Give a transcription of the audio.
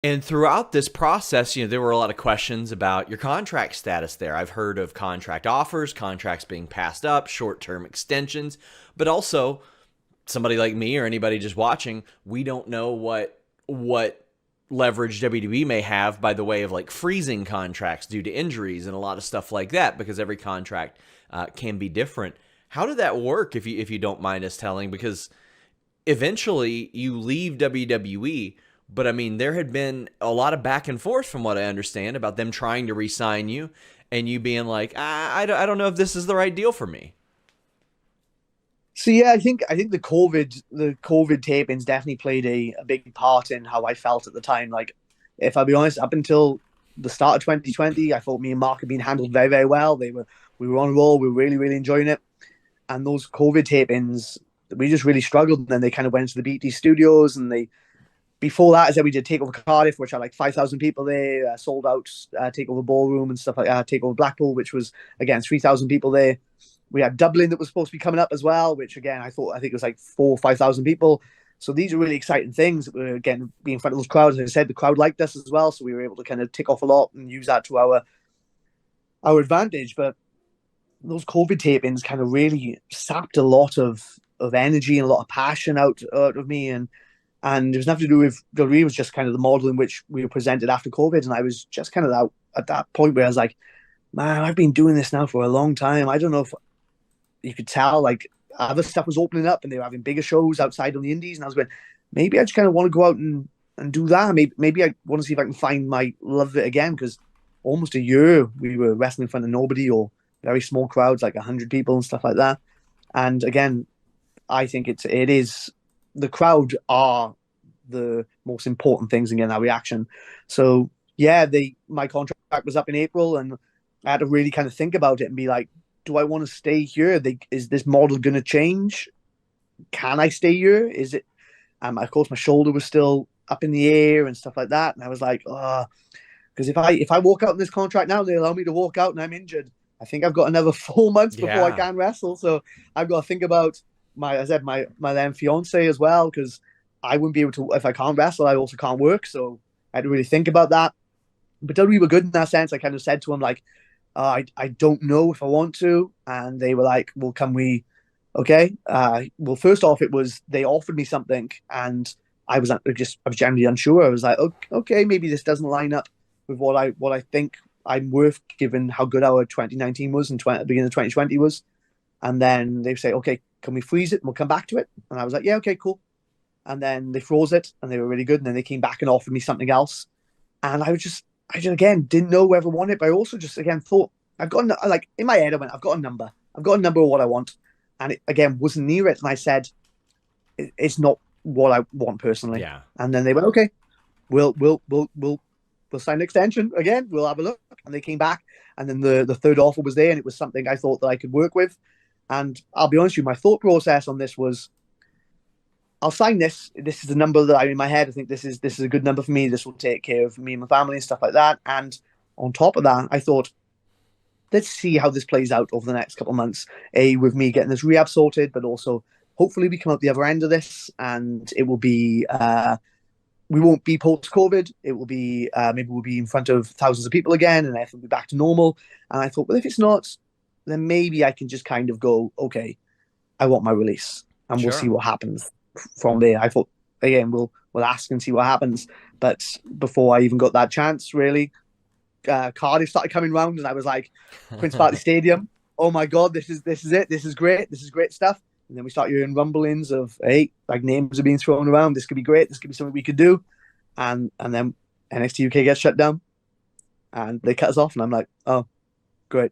And throughout this process, there were a lot of questions about your contract status there. I've heard of contract offers, contracts being passed up, short-term extensions, but also somebody like me or anybody just watching, we don't know what leverage WWE may have by the way of like freezing contracts due to injuries and a lot of stuff like that, because every contract can be different. How did that work, if you don't mind us telling? Because eventually you leave WWE, but I mean, there had been a lot of back and forth from what I understand about them trying to re-sign you and you being like, I don't know if this is the right deal for me. So yeah, I think the COVID tapings definitely played a big part in how I felt at the time. Like, if I'll be honest, up until the start of 2020, I thought me and Mark had been handled very, very well. We were on a roll, we were really, really enjoying it. And those COVID tapings, we just really struggled. And then they kind of went to the BT studios, and they before that, I said we did Takeover Cardiff, which had like 5,000 people there, sold out Takeover Ballroom and stuff like that. Takeover Blackpool, which was again 3,000 people there. We had Dublin that was supposed to be coming up as well, which again I think it was like 4 or 5,000 people. So these are really exciting things that we're again being in front of those crowds. As I said, the crowd liked us as well, so we were able to kind of tick off a lot and use that to our advantage. But those COVID tapings kind of really sapped a lot of energy and a lot of passion out of me, and it was nothing to do with WWE. It was just kind of the model in which we were presented after COVID, and I was just kind of at that point where I was like, man, I've been doing this now for a long time. I don't know if you could tell like other stuff was opening up and they were having bigger shows outside on the indies, and I was going, maybe I just kind of want to go out and do that. Maybe I want to see if I can find my love of it again, because almost a year we were wrestling in front of nobody or very small crowds, like 100 people and stuff like that. And again, I think it is the crowd are the most important things in getting that reaction. So yeah, my contract was up in April, and I had to really kind of think about it and be like, do I want to stay here? Is this model going to change? Can I stay here? Is it? Of course, my shoulder was still up in the air and stuff like that, and I was like, oh, because if I walk out in this contract now, they allow me to walk out and I'm injured. I think I've got another 4 months before I Yeah. can wrestle. So I've got to think about I said my then fiance as well, because I wouldn't be able to if I can't wrestle. I also can't work, so I had to really think about that. But WWE were good in that sense. I kind of said to him like, I don't know if I want to, and they were like, well, can we? Okay. Well, first off, it was they offered me something, and I was generally unsure. I was like, okay, maybe this doesn't line up with what I think I'm worth, given how good our 2019 was and beginning of 2020 was. And then they say, okay, can we freeze it and we'll come back to it? And I was like, yeah, okay, cool. And then they froze it and they were really good. And then they came back and offered me something else. And I just again didn't know whether I wanted it, but I also just again thought like in my head I went, I've got a number. I've got a number of what I want. And it again wasn't near it. And I said, it's not what I want personally. Yeah. And then they went, okay, we'll sign an extension again. We'll have a look. And they came back, and then the third offer was there, and it was something I thought that I could work with. And I'll be honest with you, my thought process on this was, I'll sign this. This is the number that I'm in my head. I think this is a good number for me. This will take care of me and my family and stuff like that. And on top of that, I thought, let's see how this plays out over the next couple of months. With me getting this rehab sorted, but also hopefully we come out the other end of this, and it will be we won't be post COVID. It will be maybe we'll be in front of thousands of people again, and everything will be back to normal. And I thought, well, if it's not, then maybe I can just kind of go, okay, I want my release, and we'll see Sure. what happens from there. I thought again, we'll ask and see what happens. But before I even got that chance, really, Cardiff started coming round, and I was like, Prince Party Stadium. Oh my god, this is it. This is great. This is great stuff. And then we start hearing rumblings of, hey, like names are being thrown around. This could be great. This could be something we could do. And then NXT UK gets shut down, and they cut us off, and I'm like, oh, great.